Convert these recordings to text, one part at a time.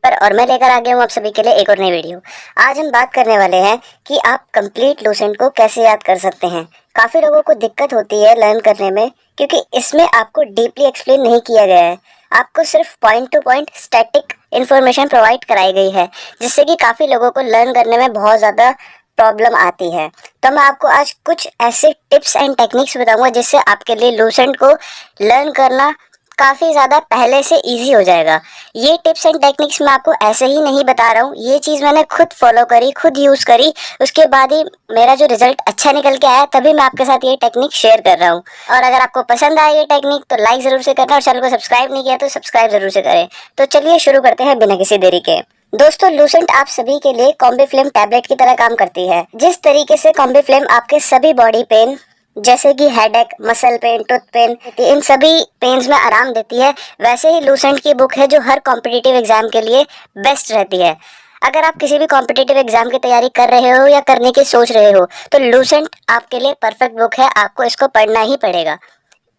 पर और मैं लेकर आ गया हूँ आप सभी के लिए एक और नई वीडियो। आज हम बात करने वाले हैं कि आप कंप्लीट लूसेंट को कैसे याद कर सकते हैं। काफ़ी लोगों को दिक्कत होती है लर्न करने में, क्योंकि इसमें आपको डीपली एक्सप्लेन नहीं किया गया है। आपको सिर्फ point two point static information provide कराई गई है, जिससे कि काफ़ी लोगों को लर्न करने में बहुत ज़्यादा प्रॉब्लम आती है। तो मैं आपको आज कुछ ऐसे टिप्स एंड टेक्निक्स बताऊंगा जिससे आपके लिए लूसेंट को लर्न करना काफ़ी ज़्यादा पहले से इजी हो जाएगा। ये टिप्स एंड टेक्निक्स मैं आपको ऐसे ही नहीं बता रहा हूँ, ये चीज़ मैंने खुद फॉलो करी, खुद यूज़ करी, उसके बाद ही मेरा जो रिजल्ट अच्छा निकल के आया, तभी मैं आपके साथ ये टेक्निक शेयर कर रहा हूँ। और अगर आपको पसंद आए ये टेक्निक तो लाइक ज़रूर से करना, और चैनल को सब्सक्राइब नहीं किया तो सब्सक्राइब ज़रूर से करें। तो चलिए शुरू करते हैं बिना किसी देरी के। दोस्तों, लूसेंट आप सभी के लिए कॉम्बीफ्लेम टैबलेट की तरह काम करती है। जिस तरीके से कॉम्बीफ्लेम आपके सभी बॉडी पेन जैसे कि headache, muscle pain, tooth pain, इन सभी पेन्स में आराम देती है, वैसे ही लूसेंट की बुक है जो हर कॉम्पिटिटिव एग्जाम के लिए बेस्ट रहती है। अगर आप किसी भी कॉम्पिटिटिव एग्जाम की तैयारी कर रहे हो या करने की सोच रहे हो तो लूसेंट आपके लिए परफेक्ट बुक है, आपको इसको पढ़ना ही पड़ेगा।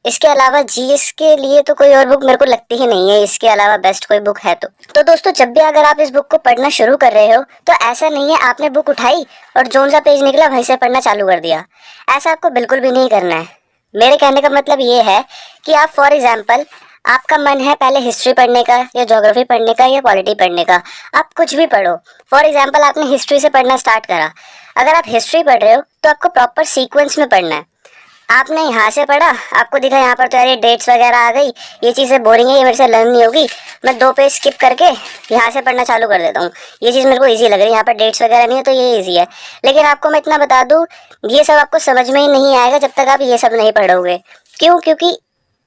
इसके अलावा जीएस के लिए तो कोई और बुक मेरे को लगती ही नहीं है, इसके अलावा बेस्ट कोई बुक है तो दोस्तों, जब भी अगर आप इस बुक को पढ़ना शुरू कर रहे हो तो ऐसा नहीं है आपने बुक उठाई और जोन सा पेज निकला वहीं से पढ़ना चालू कर दिया। ऐसा आपको बिल्कुल भी नहीं करना है। मेरे कहने का मतलब ये है कि आप फॉर एग्जाम्पल, आपका मन है पहले हिस्ट्री पढ़ने का या ज्योग्राफी पढ़ने का या पॉलिटी पढ़ने का, आप कुछ भी पढ़ो। फॉर एग्जाम्पल, आपने हिस्ट्री से पढ़ना स्टार्ट करा। अगर आप हिस्ट्री पढ़ रहे हो तो आपको प्रॉपर सीक्वेंस में पढ़ना है। आपने यहाँ से पढ़ा, आपको दिखा यहाँ पर तो यार ये डेट्स वगैरह आ गई, ये चीज़ें बोरिंग है, ये मेरे से लर्न नहीं होगी, मैं 2 पेज स्किप करके यहाँ से पढ़ना चालू कर देता हूँ। ये चीज़ मेरे को इजी लग रही है, यहाँ पर डेट्स वगैरह नहीं है तो ये इजी है। लेकिन आपको मैं इतना बता दूँ, ये सब आपको समझ में ही नहीं आएगा जब तक आप ये सब नहीं पढ़ोगे। क्यों? क्योंकि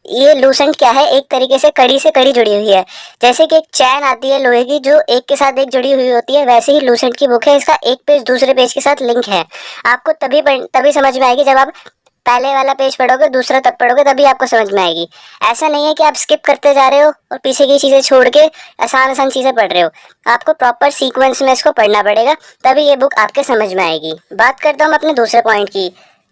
ये लूसेंट क्या है, एक तरीके से कड़ी जुड़ी हुई है। जैसे कि एक चैन आती है लोहे की जो एक के साथ एक जुड़ी हुई होती है, वैसे ही लूसेंट की बुक है, इसका एक पेज दूसरे पेज के साथ लिंक है। आपको तभी समझ में आएगी जब आप पहले वाला पेज पढ़ोगे, दूसरा तब पढ़ोगे, तभी आपको समझ में आएगी। ऐसा नहीं है कि आप स्किप करते जा रहे हो और पीछे की चीज़ें छोड़ के आसान आसान चीज़ें पढ़ रहे हो। आपको प्रॉपर सीक्वेंस में इसको पढ़ना पड़ेगा, तभी ये बुक आपके समझ में आएगी। बात करता हूँ अपने दूसरे पॉइंट की।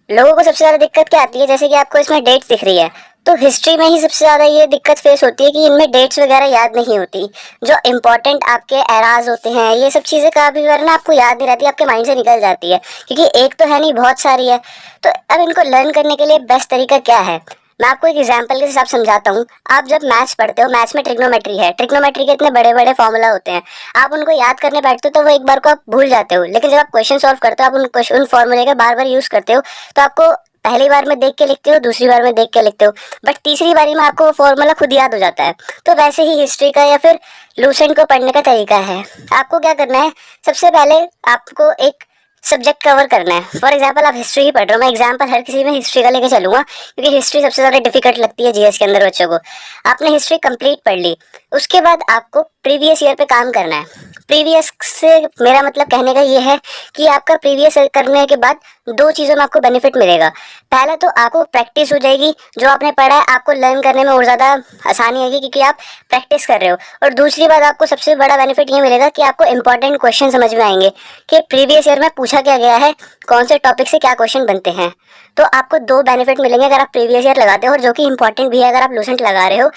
लोगों को सबसे ज़्यादा दिक्कत क्या आती है, जैसे कि आपको इसमें डेट्स दिख रही है, तो हिस्ट्री में ही सबसे ज़्यादा ये दिक्कत फेस होती है कि इनमें डेट्स वगैरह याद नहीं होती। जो इंपॉर्टेंट आपके एराज होते हैं, ये सब चीज़ें काफ़ी बार ना आपको याद नहीं रहती, आपके माइंड से निकल जाती है, क्योंकि एक तो है नहीं, बहुत सारी है। तो अब इनको लर्न करने के लिए बेस्ट तरीका क्या है, मैं आपको एक एग्जांपल के साथ समझाता हूँ। आप जब मैथ्स पढ़ते हो, मैथ्स में ट्रिग्नोमेट्री है, ट्रिग्नोमेट्री के इतने बड़े बड़े फॉर्मूला होते हैं, आप उनको याद करने बैठते हो तो वो एक बार को आप भूल जाते हो। लेकिन जब आप क्वेश्चन सॉल्व करते हो, आप उन फॉर्मूले का बार बार यूज़ करते हो, तो आपको पहली बार में देख के लिखते हो, दूसरी बार में देख के लिखते हो, बट तीसरी बारी में आपको वो फॉर्मूला खुद याद हो जाता है। तो वैसे ही हिस्ट्री का या फिर लूसेंट को पढ़ने का तरीका है। आपको क्या करना है, सबसे पहले आपको एक सब्जेक्ट कवर करना है। फॉर एग्जाम्पल, आप हिस्ट्री ही पढ़ रहे हो, मैं एग्जाम्पल हर किसी में हिस्ट्री का लेके चलूंगा, क्योंकि हिस्ट्री सबसे ज़्यादा डिफिकल्ट लगती है जीएस के अंदर बच्चों को। आपने हिस्ट्री कंप्लीट पढ़ ली, उसके बाद आपको प्रीवियस ईयर पे काम करना है। प्रीवियस से मेरा मतलब कहने का ये है कि आपका प्रीवियस करने के बाद 2 चीज़ों में आपको बेनिफिट मिलेगा। पहला तो आपको प्रैक्टिस हो जाएगी, जो आपने पढ़ा है आपको लर्न करने में और ज़्यादा आसानी होगी, क्योंकि आप प्रैक्टिस कर रहे हो। और दूसरी बात, आपको सबसे बड़ा बेनिफिट ये मिलेगा कि आपको इंपॉर्टेंट क्वेश्चन समझ में आएंगे कि प्रीवियस ईयर में पूछा क्या गया है, कौन से टॉपिक से क्या क्वेश्चन बनते हैं। तो आपको 2 बेनिफिट मिलेंगे अगर आप प्रीवियस ईयर लगाते हो, और जो कि इंपॉर्टेंट भी है। अगर आप लूसेंट लगा रहे हो,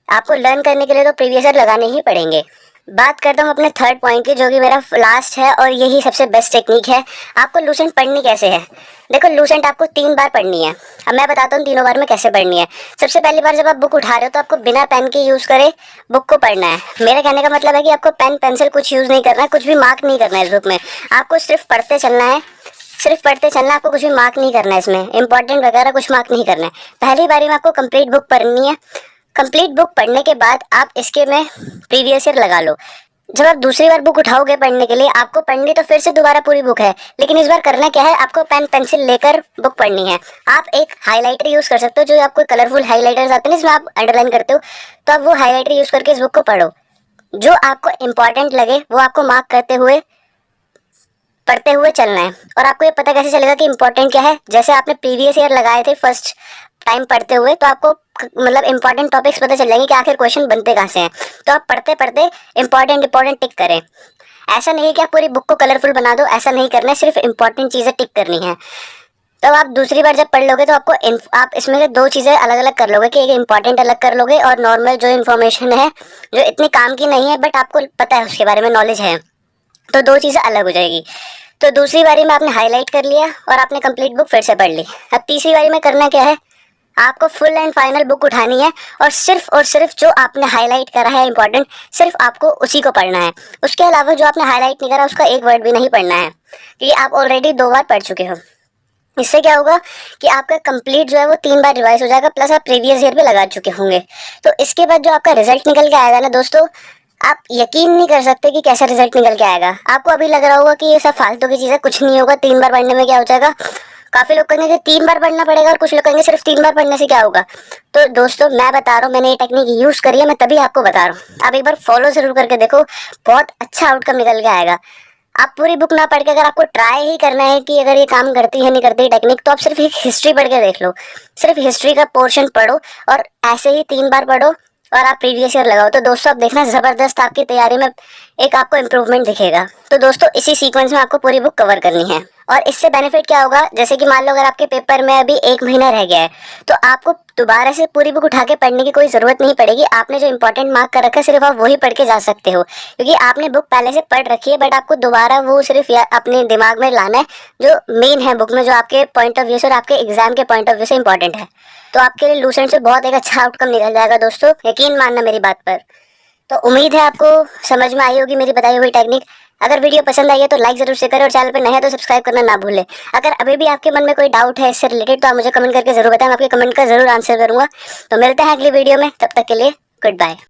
आपको लर्न करने के लिए तो प्रीवियस ईयर लगाने ही पड़ेंगे। बात करता हूँ अपने थर्ड पॉइंट की, जो कि मेरा लास्ट है और यही सबसे बेस्ट टेक्निक है। आपको लूसेंट पढ़नी कैसे है, देखो, लूसेंट आपको 3 बार पढ़नी है। अब मैं बताता हूँ तीनों बार में कैसे पढ़नी है। सबसे पहली बार जब आप बुक उठा रहे हो तो आपको बिना पेन के यूज़ करे बुक को पढ़ना है। मेरा कहने का मतलब है कि आपको पेन पेंसिल कुछ यूज़ नहीं करना है, कुछ भी मार्क नहीं करना है इस बुक में। आपको सिर्फ पढ़ते चलना है, सिर्फ पढ़ते चलना, आपको कुछ भी मार्क नहीं करना है, इसमें इंपॉर्टेंट वगैरह कुछ मार्क नहीं करना है। पहली बारी में आपको कंप्लीट बुक पढ़नी है। कंप्लीट बुक पढ़ने के बाद आप इसके में प्रीवियस ईयर लगा लो। जब आप दूसरी बार बुक उठाओगे पढ़ने के लिए, आपको पढ़नी तो फिर से दोबारा पूरी बुक है, लेकिन इस बार करना क्या है, आपको पेन पेंसिल लेकर बुक पढ़नी है। आप एक हाइलाइटर यूज़ कर सकते हो, जो आपको कलरफुल हाइलाइटर्स आते हैं जिसमें आप अंडरलाइन करते हो, तो आप वो हाइलाइटर यूज़ करके इस बुक को पढ़ो। जो आपको इंपॉर्टेंट लगे वो आपको मार्क करते हुए पढ़ते हुए चलना है। और आपको ये पता कैसे चलेगा कि इंपॉर्टेंट क्या है, जैसे आपने प्रीवियस ईयर लगाए थे फर्स्ट टाइम पढ़ते हुए, तो आपको मतलब इंपॉर्टेंट टॉपिक्स पता चल जाएंगे कि आखिर क्वेश्चन बनते कहाँ से हैं। तो आप पढ़ते पढ़ते इंपॉर्टेंट टिक करें। ऐसा नहीं है कि आप पूरी बुक को कलरफुल बना दो, ऐसा नहीं करना है, सिर्फ इंपॉर्टेंट चीज़ें टिक करनी है। तब आप दूसरी बार जब पढ़ लोगे तो आप इसमें से दो चीज़ें अलग अलग कर लोगे कि एक इम्पॉर्टेंट अलग कर लोगे और नॉर्मल जो इन्फॉर्मेशन है जो इतनी काम की नहीं है बट आपको पता है उसके बारे में नॉलेज है, तो दो चीज़ें अलग हो जाएगी। तो दूसरी बारी में आपने हाईलाइट कर लिया और आपने कंप्लीट बुक फिर से पढ़ ली। अब तीसरी बारी में करना क्या है, आपको फुल एंड फाइनल बुक उठानी है और सिर्फ जो आपने हाईलाइट करा है इंपॉर्टेंट, सिर्फ आपको उसी को पढ़ना है। उसके अलावा जो आपने हाईलाइट नहीं करा उसका एक वर्ड भी नहीं पढ़ना है, क्योंकि आप ऑलरेडी 2 बार पढ़ चुके हो। इससे क्या होगा कि आपका कंप्लीट जो है वो 3 बार रिवाइज हो जाएगा, प्लस आप प्रीवियस ईयर भी लगा चुके होंगे। तो इसके बाद जो आपका रिजल्ट निकल के आएगा ना दोस्तों, आप यकीन नहीं कर सकते कि कैसा रिजल्ट निकल के आएगा। आपको अभी लग रहा होगा कि ये सब फालतू की चीज़ें, कुछ नहीं होगा, 3 बार पढ़ने में क्या हो जाएगा। काफ़ी लोग कहेंगे कि 3 बार पढ़ना पड़ेगा और कुछ लोग कहेंगे सिर्फ 3 बार पढ़ने से क्या होगा। तो दोस्तों मैं बता रहा हूँ, मैंने ये टेक्निक यूज़ करी है, मैं तभी आपको बता रहा हूँ। आप एक बार फॉलो ज़रूर करके देखो, बहुत अच्छा आउटकम निकल के आएगा। आप पूरी बुक ना पढ़ के अगर आपको ट्राई ही करना है कि अगर ये काम करती है नहीं करती टेक्निक, तो आप सिर्फ एक हिस्ट्री पढ़ के देख लो। सिर्फ हिस्ट्री का पोर्शन पढ़ो और ऐसे ही 3 बार पढ़ो और आप प्रीवियस ईयर लगाओ। तो दोस्तों आप देखना ज़बरदस्त आपकी तैयारी में एक आपको इम्प्रूवमेंट दिखेगा। तो दोस्तों इसी सीक्वेंस में आपको पूरी बुक कवर करनी है। और इससे बेनिफिट क्या होगा, जैसे कि मान लो अगर आपके पेपर में अभी 1 महीना रह गया है, तो आपको दोबारा से पूरी बुक उठा के पढ़ने की कोई ज़रूरत नहीं पड़ेगी। आपने जो इंपॉर्टेंट मार्क कर रखा है सिर्फ आप वही पढ़ के जा सकते हो, क्योंकि आपने बुक पहले से पढ़ रखी है। बट आपको दोबारा वो सिर्फ अपने दिमाग में लाना है जो मेन है बुक में, जो आपके पॉइंट ऑफ व्यू से और आपके एग्जाम के पॉइंट ऑफ व्यू से इंपॉर्टेंट है। तो आपके लिए लूसेंट से बहुत एक अच्छा आउटकम निकल जाएगा दोस्तों, यकीन मानना मेरी बात पर। तो उम्मीद है आपको समझ में आई होगी मेरी बताई हुई टेक्निक। अगर वीडियो पसंद आई है तो लाइक जरूर से करें और चैनल पर नए हैं तो सब्सक्राइब करना ना भूलें। अगर अभी भी आपके मन में कोई डाउट है इससे रिलेटेड तो आप मुझे कमेंट करके जरूर बताएं, मैं आपके कमेंट का जरूर आंसर करूंगा। तो मिलते हैं अगली वीडियो में, तब तक के लिए गुड बाय।